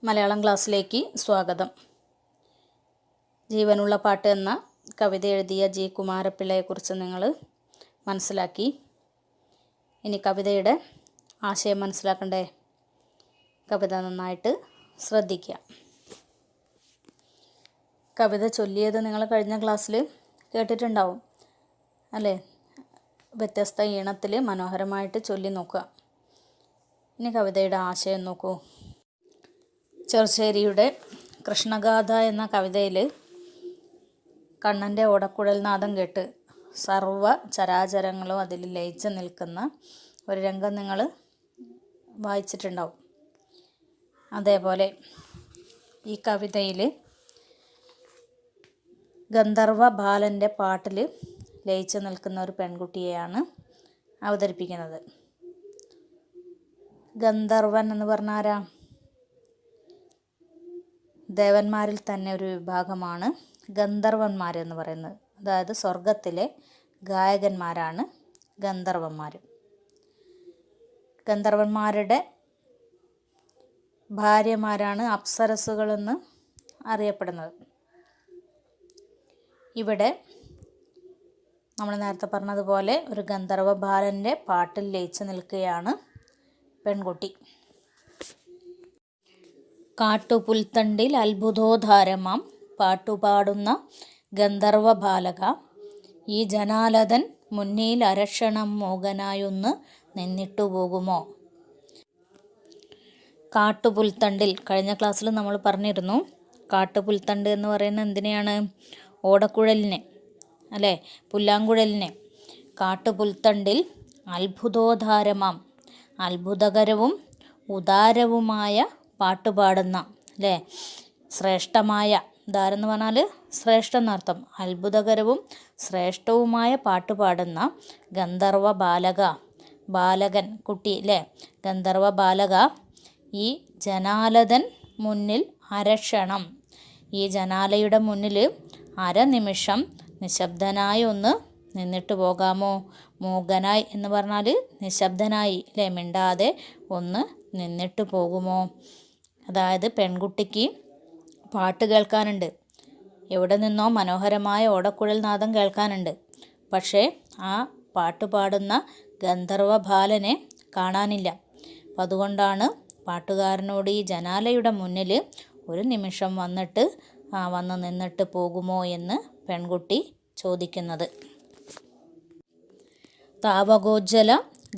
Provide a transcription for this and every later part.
മലയാളം ക്ലാസ്സിലേക്ക് സ്വാഗതം. ജീവനുള്ള പാട്ട് എന്ന കവിത എഴുതിയ ജി കുമാരപിള്ളയെക്കുറിച്ച് നിങ്ങൾ മനസ്സിലാക്കി. ഇനി കവിതയുടെ ആശയം മനസ്സിലാക്കണ്ടേ? കവിത നന്നായിട്ട് ശ്രദ്ധിക്കുക. കവിത ചൊല്ലിയത് നിങ്ങൾ കഴിഞ്ഞ ക്ലാസ്സിൽ കേട്ടിട്ടുണ്ടാവും അല്ലേ? വ്യത്യസ്ത ഈണത്തിൽ മനോഹരമായിട്ട് ചൊല്ലി നോക്കുക. ഇനി കവിതയുടെ ആശയം നോക്കൂ. ചെറുശ്ശേരിയുടെ കൃഷ്ണഗാഥ എന്ന കവിതയിൽ കണ്ണൻ്റെ ഓടക്കുഴൽ നാദം കേട്ട് സർവ ചരാചരങ്ങളും അതിൽ ലയിച്ച് നിൽക്കുന്ന ഒരു രംഗം നിങ്ങൾ വായിച്ചിട്ടുണ്ടാവും. അതേപോലെ ഈ കവിതയിൽ ഗന്ധർവ ബാലൻ്റെ പാട്ടിൽ ലയിച്ച് നിൽക്കുന്ന ഒരു പെൺകുട്ടിയെയാണ് അവതരിപ്പിക്കുന്നത്. ഗന്ധർവൻ എന്ന് പറഞ്ഞാൽ ആരാ? ദേവന്മാരിൽ തന്നെ ഒരു വിഭാഗമാണ് ഗന്ധർവന്മാരെന്ന് പറയുന്നത്. അതായത് സ്വർഗത്തിലെ ഗായകന്മാരാണ് ഗന്ധർവന്മാർ. ഗന്ധർവന്മാരുടെ ഭാര്യമാരാണ് അപ്സരസുകളെന്ന് അറിയപ്പെടുന്നത്. ഇവിടെ നമ്മൾ നേരത്തെ പറഞ്ഞതുപോലെ ഒരു ഗന്ധർവ ബാലൻ്റെ പാട്ടിൽ ലയിച്ച് നിൽക്കുകയാണ് പെൺകുട്ടി. കാട്ടുപുൽത്തണ്ടിൽ അത്ഭുതോദ്ധാരമാം പാട്ടുപാടുന്ന ഗന്ധർവ ബാലക, ഈ ജനാലതൻ മുന്നിൽ അരക്ഷണം മോഹനായൊന്ന് നിന്നിട്ടു പോകുമോ? കാട്ടുപുൽത്തണ്ടിൽ കഴിഞ്ഞ ക്ലാസ്സിൽ നമ്മൾ പറഞ്ഞിരുന്നു. കാട്ടുപുൽത്തണ്ട് എന്ന് പറയുന്നത് എന്തിനെയാണ്? ഓടക്കുഴലിനെ അല്ലേ, പുല്ലാങ്കുഴലിനെ. കാട്ടുപുൽത്തണ്ടിൽ അത്ഭുതോദ്ധാരമാം, അത്ഭുതകരവും ഉദാരവുമായ പാട്ടുപാടുന്ന അല്ലേ, ശ്രേഷ്ഠമായ, ഉദാരം എന്ന് പറഞ്ഞാൽ ശ്രേഷ്ഠ എന്നർത്ഥം, അത്ഭുതകരവും ശ്രേഷ്ഠവുമായ പാട്ടുപാടുന്ന ഗന്ധർവ ബാലക, ബാലകൻ കുട്ടി അല്ലേ, ഗന്ധർവ ബാലക, ഈ ജനാലതൻ മുന്നിൽ അരക്ഷണം, ഈ ജനാലയുടെ മുന്നിൽ അരനിമിഷം നിശബ്ദനായി ഒന്ന് നിന്നിട്ട് പോകാമോ? മൂകനായി എന്ന് പറഞ്ഞാൽ നിശബ്ദനായി അല്ലേ, മിണ്ടാതെ ഒന്ന് നിന്നിട്ട് പോകുമോ? അതായത് പെൺകുട്ടിക്ക് പാട്ട് കേൾക്കാനുണ്ട്, എവിടെ നിന്നോ മനോഹരമായ ഓടക്കുഴൽ നാദം കേൾക്കാനുണ്ട്. പക്ഷേ ആ പാട്ട് പാടുന്ന ഗന്ധർവ ബാലനെ കാണാനില്ല. അപ്പം അതുകൊണ്ടാണ് പാട്ടുകാരനോട് ഈ ജനാലയുടെ മുന്നിൽ ഒരു നിമിഷം വന്ന് നിന്നിട്ട് പോകുമോ എന്ന് പെൺകുട്ടി ചോദിക്കുന്നത്. താവകോജ്ജല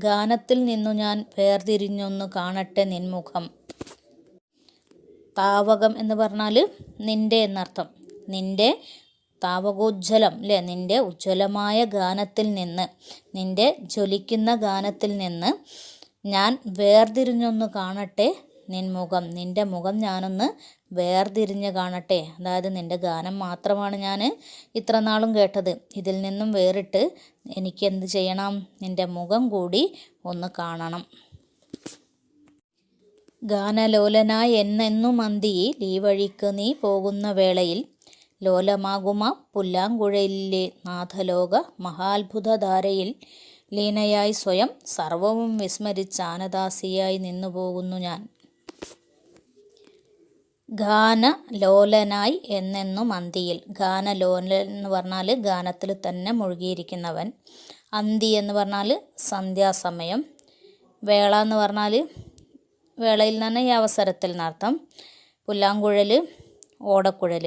ഗാനത്തിൽ നിന്നു ഞാൻ വേർതിരിഞ്ഞൊന്ന് കാണട്ടെ നിൻമുഖം. താവകം എന്ന് പറഞ്ഞാൽ നിൻ്റെ എന്നർത്ഥം. നിൻ്റെ താവകോജ്ജലം അല്ലേ, നിൻ്റെ ഉജ്ജ്വലമായ ഗാനത്തിൽ നിന്ന്, നിൻ്റെ ജ്വലിക്കുന്ന ഗാനത്തിൽ നിന്ന് ഞാൻ വേർതിരിഞ്ഞൊന്ന് കാണട്ടെ നിൻമുഖം, നിൻ്റെ മുഖം ഞാനൊന്ന് വേർതിരിഞ്ഞ് കാണട്ടെ. അതായത് നിൻ്റെ ഗാനം മാത്രമാണ് ഞാൻ ഇത്ര നാളും കേട്ടത്, ഇതിൽ നിന്നും വേറിട്ട് എനിക്ക് എന്ത് ചെയ്യണം? നിൻ്റെ മുഖം കൂടി ഒന്ന് കാണണം. ഗാനലോലനായി എന്നെന്നും അന്തിയിൽ ഈ വഴിക്ക് നീ പോകുന്ന വേളയിൽ ലോലമാകുമ പുല്ലാങ്കുഴലിലെ നാഥലോക മഹാത്ഭുതധാരയിൽ ലീനയായി സ്വയം സർവവും വിസ്മരിച്ച് ആനദാസിയായി നിന്നു പോകുന്നു ഞാൻ. ഗാനലോലനായി എന്നെന്നും അന്തിയിൽ, ഗാനലോലൻ എന്ന് പറഞ്ഞാൽ ഗാനത്തിൽ തന്നെ മുഴുകിയിരിക്കുന്നവൻ. അന്തി എന്ന് പറഞ്ഞാൽ സന്ധ്യാസമയം. വേള എന്ന് പറഞ്ഞാൽ വേളയിൽ തന്നെ ഈ അവസരത്തിൽ എന്നർത്ഥം. പുല്ലാങ്കുഴൽ, ഓടക്കുഴൽ.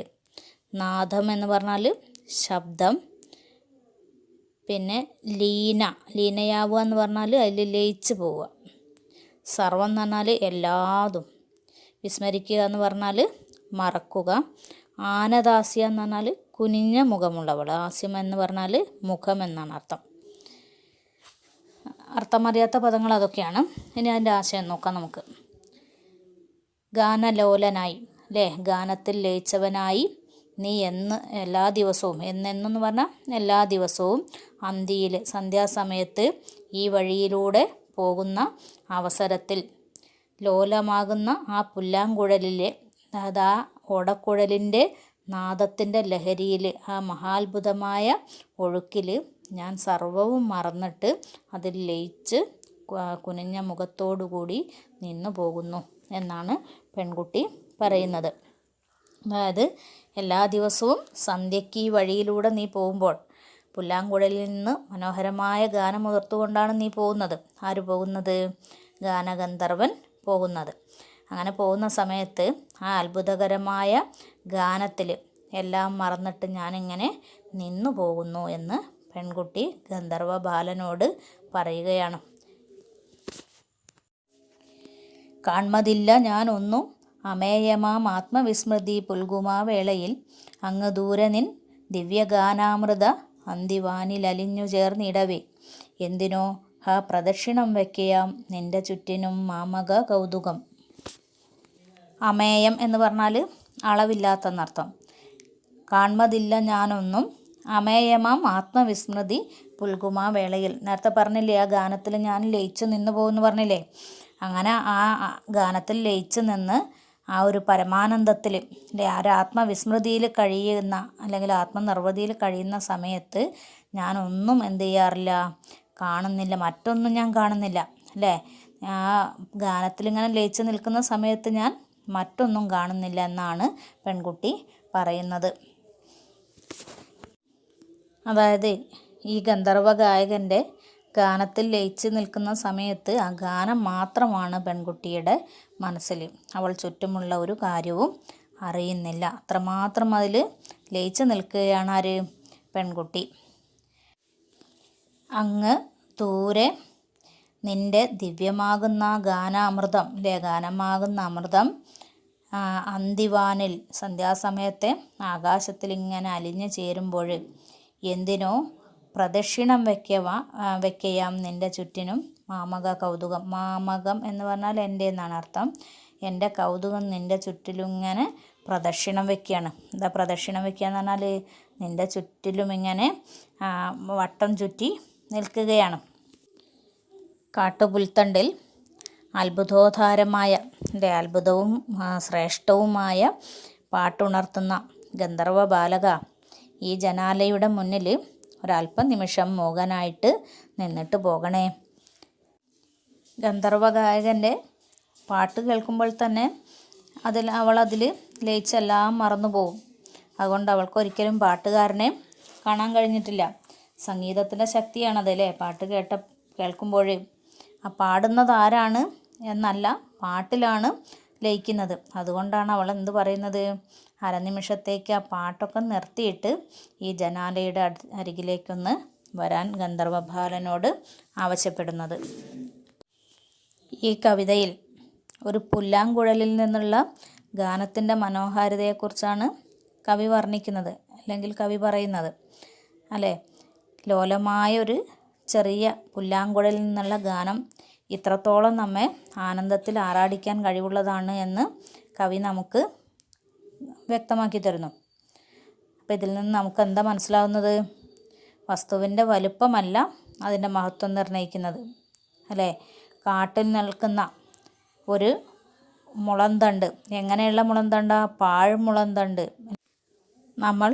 നാദം എന്ന് പറഞ്ഞാൽ ശബ്ദം. പിന്നെ ലീനയാവുക എന്ന് പറഞ്ഞാൽ അതിൽ ലയിച്ച് പോവുക. സർവം എന്ന് പറഞ്ഞാൽ എല്ലാതും. വിസ്മരിക്കുക എന്ന് പറഞ്ഞാൽ മറക്കുക. ആനദാസ്യ എന്ന് പറഞ്ഞാൽ കുനിഞ്ഞ മുഖമുള്ളവൾ. ഹാസ്യം എന്ന് പറഞ്ഞാൽ മുഖം എന്നാണ് അർത്ഥം. അർത്ഥമറിയാത്ത പദങ്ങൾ അതൊക്കെയാണ്. ഇനി അതിൻ്റെ ആശയം നോക്കാം നമുക്ക്. ഗാനലോലനായി അല്ലേ, ഗാനത്തിൽ ലയിച്ചവനായി നീ എല്ലാ ദിവസവും, എന്നെന്ന് പറഞ്ഞാൽ എല്ലാ ദിവസവും, അന്തിയിൽ സന്ധ്യാസമയത്ത് ഈ വഴിയിലൂടെ പോകുന്ന അവസരത്തിൽ ലോലമാകുന്ന ആ പുല്ലാങ്കുഴലിലെ, അതായത് ആ ഓടക്കുഴലിൻ്റെ നാദത്തിൻ്റെ ലഹരിയിൽ, ആ മഹാത്ഭുതമായ ഒഴുക്കിൽ ഞാൻ സർവവും മറന്നിട്ട് അതിൽ ലയിച്ച് കുനിഞ്ഞ മുഖത്തോടു കൂടി നിന്നു പോകുന്നു എന്നാണ് പെൺകുട്ടി പറയുന്നത്. അതായത് എല്ലാ ദിവസവും സന്ധ്യയ്ക്ക് ഈ വഴിയിലൂടെ നീ പോകുമ്പോൾ പുല്ലാങ്കുഴലിൽ നിന്ന് മനോഹരമായ ഗാനമുതിർത്തുകൊണ്ടാണ് നീ പോകുന്നത്. ആര് പോകുന്നത്? ഗാനഗന്ധർവൻ പോകുന്നത്. അങ്ങനെ പോകുന്ന സമയത്ത് ആ അത്ഭുതകരമായ ഗാനത്തിൽ എല്ലാം മറന്നിട്ട് ഞാനിങ്ങനെ നിന്നു പോകുന്നു എന്ന് പെൺകുട്ടി ഗന്ധർവ ബാലനോട് പറയുകയാണ്. കാൺമതില്ല ഞാനൊന്നും അമേയമാം ആത്മവിസ്മൃതി പുൽകുമാ വേളയിൽ അങ്ങ് ദൂരെ നിൻ ദിവ്യഗാനാമൃത അന്തിവാനിലലിഞ്ഞു ചേർന്നിടവേ എന്തിനോ ഹാ പ്രദക്ഷിണം വയ്ക്കയാം നിന്റെ ചുറ്റിനും മാമക കൗതുകം. അമേയം എന്ന് പറഞ്ഞാൽ അളവില്ലാത്തെന്നർത്ഥം. കാൺമതില്ല ഞാനൊന്നും അമേയമാം ആത്മവിസ്മൃതി പുൽകുമാ വേളയിൽ. നേരത്തെ പറഞ്ഞില്ലേ ആ ഗാനത്തിൽ ഞാൻ ലയിച്ചു നിന്ന് പോകുമെന്ന് പറഞ്ഞില്ലേ. അങ്ങനെ ആ ഗാനത്തിൽ ലയിച്ചു നിന്ന് ആ ഒരു പരമാനന്ദത്തിൽ അല്ലെ ആ ഒരു ആത്മവിസ്മൃതിയിൽ കഴിയുന്ന അല്ലെങ്കിൽ ആത്മനിർവൃതിയിൽ കഴിയുന്ന സമയത്ത് ഞാനൊന്നും എന്ത് ചെയ്യാറില്ല, കാണുന്നില്ല, മറ്റൊന്നും ഞാൻ കാണുന്നില്ല അല്ലേ. ആ ഗാനത്തിലിങ്ങനെ ലയിച്ചു നിൽക്കുന്ന സമയത്ത് ഞാൻ മറ്റൊന്നും കാണുന്നില്ല എന്നാണ് പെൺകുട്ടി പറയുന്നത്. അതായത് ഈ ഗന്ധർവ ഗായകൻ്റെ ഗാനത്തിൽ ലയിച്ച് നിൽക്കുന്ന സമയത്ത് ആ ഗാനം മാത്രമാണ് പെൺകുട്ടിയുടെ മനസ്സിൽ. അവൾ ചുറ്റുമുള്ള ഒരു കാര്യവും അറിയുന്നില്ല. അത്രമാത്രം അതിൽ ലയിച്ച് നിൽക്കുകയാണ് ആര്? പെൺകുട്ടി. അങ്ങ് ദൂരെ നിൻ്റെ ദിവ്യമാകുന്ന ഗാനാമൃതം അല്ലേ, ഗാനമാകുന്ന അമൃതം അന്തിവാനിൽ സന്ധ്യാസമയത്തെ ആകാശത്തിൽ ഇങ്ങനെ അലിഞ്ഞു ചേരുമ്പോൾ എന്തിനോ പ്രദക്ഷിണം വയ്ക്കയാം നിൻ്റെ ചുറ്റിനും മാമക കൗതുകം. മാമകം എന്ന് പറഞ്ഞാൽ എൻ്റെ എന്നാണ് അർത്ഥം. എൻ്റെ കൗതുകം നിൻ്റെ ചുറ്റിലും ഇങ്ങനെ പ്രദക്ഷിണം വയ്ക്കുകയാണ്. എന്താ പ്രദക്ഷിണം വയ്ക്കുക എന്ന് പറഞ്ഞാൽ നിൻ്റെ ചുറ്റിലും ഇങ്ങനെ വട്ടം ചുറ്റി നിൽക്കുകയാണ്. കാട്ടുപുൽത്തണ്ടിൽ അത്ഭുതോദ്ധാരമായ അത്ഭുതവും ശ്രേഷ്ഠവുമായ പാട്ടുണർത്തുന്ന ഗന്ധർവ ബാലക, ഈ ജനാലയുടെ മുന്നിൽ ഒരല്പനിമിഷം മൂകനായിട്ട് നിന്നിട്ട് പോകണേ. ഗന്ധർവ ഗായകൻ്റെ പാട്ട് കേൾക്കുമ്പോൾ തന്നെ അവളതിൽ ലയിച്ചെല്ലാം മറന്നു പോകും. അതുകൊണ്ട് അവൾക്കൊരിക്കലും പാട്ടുകാരനെ കാണാൻ കഴിഞ്ഞിട്ടില്ല. സംഗീതത്തിൻ്റെ ശക്തിയാണതല്ലേ, പാട്ട് കേൾക്കുമ്പോൾ ആ പാടുന്നത് ആരാണ് എന്നല്ല, പാട്ടിലാണ് ലയിക്കുന്നത്. അതുകൊണ്ടാണ് അവൾ എന്ത് പറയുന്നത്, അരനിമിഷത്തേക്ക് ആ പാട്ടൊക്കെ നിർത്തിയിട്ട് ഈ ജനാലയുടെ അരികിലേക്കൊന്ന് വരാൻ ഗന്ധർവ ബാലനോട് ആവശ്യപ്പെടുന്നത്. ഈ കവിതയിൽ ഒരു പുല്ലാങ്കുഴലിൽ നിന്നുള്ള ഗാനത്തിൻ്റെ മനോഹാരിതയെക്കുറിച്ചാണ് കവി വർണ്ണിക്കുന്നത്, അല്ലെങ്കിൽ കവി പറയുന്നത് അല്ലേ. ലോലമായൊരു ചെറിയ പുല്ലാങ്കുഴലിൽ നിന്നുള്ള ഗാനം ഇത്രത്തോളം നമ്മെ ആനന്ദത്തിൽ ആറാടിക്കാൻ കഴിവുള്ളതാണ് എന്ന് കവി നമുക്ക് വ്യക്തമാക്കി തരുന്നു. അപ്പോൾ ഇതിൽ നിന്ന് നമുക്ക് എന്താ മനസ്സിലാവുന്നത്? വസ്തുവിൻ്റെ വലുപ്പമല്ല അതിൻ്റെ മഹത്വം നിർണ്ണയിക്കുന്നത് അല്ലേ. കാട്ടിൽ നിൽക്കുന്ന ഒരു മുളന്തണ്ട്, എങ്ങനെയുള്ള മുളന്തണ്ട? പാഴ്മുളന്തണ്ട്, നമ്മൾ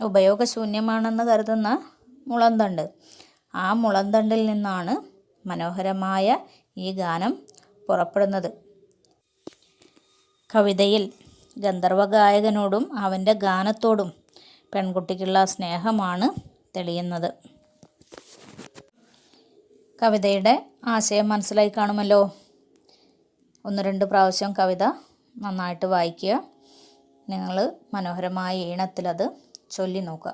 ഉപയോഗശൂന്യമാണെന്ന് കരുതുന്ന മുളന്തണ്ട്. ആ മുളന്തണ്ടിൽ നിന്നാണ് മനോഹരമായ ഈ ഗാനം പുറപ്പെടുന്നത്. കവിതയിൽ ഗന്ധർവഗായകനോടും അവൻ്റെ ഗാനത്തോടും പെൺകുട്ടിക്കുള്ള സ്നേഹമാണ് തെളിയുന്നത്. കവിതയുടെ ആശയം മനസ്സിലായി കാണുമല്ലോ. 1-2 പ്രാവശ്യം കവിത നന്നായിട്ട് വായിക്കുക. നിങ്ങൾ മനോഹരമായ ഈണത്തിലത് ചൊല്ലി നോക്കുക.